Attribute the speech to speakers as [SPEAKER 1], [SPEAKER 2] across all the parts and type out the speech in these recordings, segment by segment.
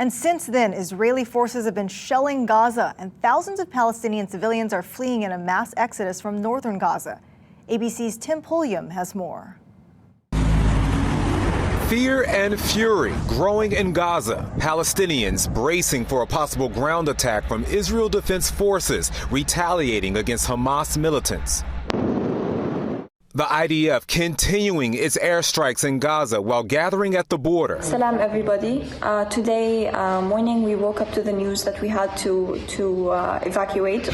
[SPEAKER 1] And since then, Israeli forces have been shelling Gaza, and thousands of Palestinian civilians are fleeing in a mass exodus from northern Gaza. ABC's Tim Pulliam has more.
[SPEAKER 2] Fear and fury growing in Gaza. Palestinians bracing for a possible ground attack from Israel Defense Forces retaliating against Hamas militants. The IDF continuing its airstrikes in Gaza while gathering at the border.
[SPEAKER 3] Salam, everybody. Today morning we woke up to the news that we had to evacuate.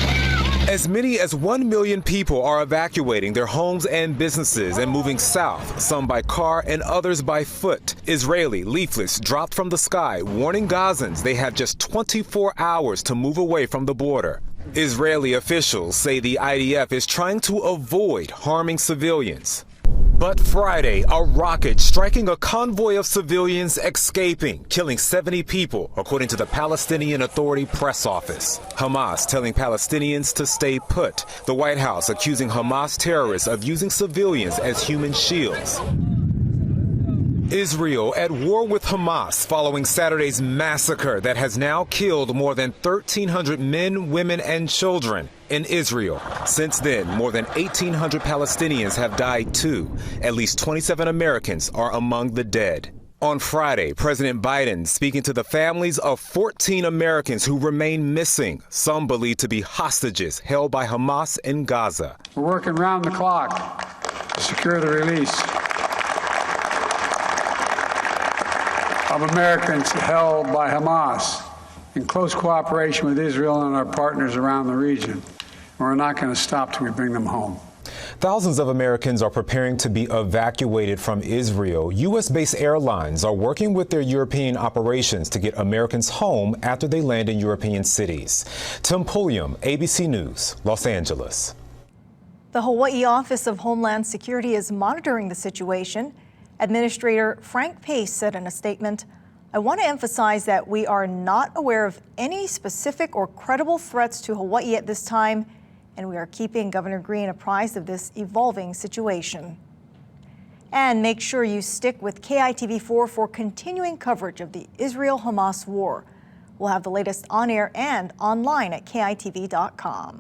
[SPEAKER 2] As many as 1 million people are evacuating their homes and businesses and moving south, some by car and others by foot. Israeli leaflets dropped from the sky warning Gazans they have just 24 hours to move away from the border. Israeli officials say the IDF is trying to avoid harming civilians. But Friday, a rocket striking a convoy of civilians escaping, killing 70 people, according to the Palestinian Authority press office. Hamas telling Palestinians to stay put. The White House accusing Hamas terrorists of using civilians as human shields. Israel at war with Hamas following Saturday's massacre that has now killed more than 1,300 men, women, and children in Israel. Since then, more than 1,800 Palestinians have died too. At least 27 Americans are among the dead. On Friday, President Biden speaking to the families of 14 Americans who remain missing, some believed to be hostages held by Hamas in Gaza.
[SPEAKER 4] We're working round the clock to secure the release of Americans held by Hamas in close cooperation with Israel and our partners around the region. We're not going to stop till we bring them home.
[SPEAKER 2] Thousands of Americans are preparing to be evacuated from Israel. U.S.-based airlines are working with their European operations to get Americans home after they land in European cities. Tim Pulliam, ABC News, Los Angeles.
[SPEAKER 1] The Hawaii Office of Homeland Security is monitoring the situation. Administrator Frank Pace said in a statement, "I want to emphasize that we are not aware of any specific or credible threats to Hawaii at this time, and we are keeping Governor Green apprised of this evolving situation." And make sure you stick with KITV4 for continuing coverage of the Israel-Hamas war. We'll have the latest on air and online at KITV.com.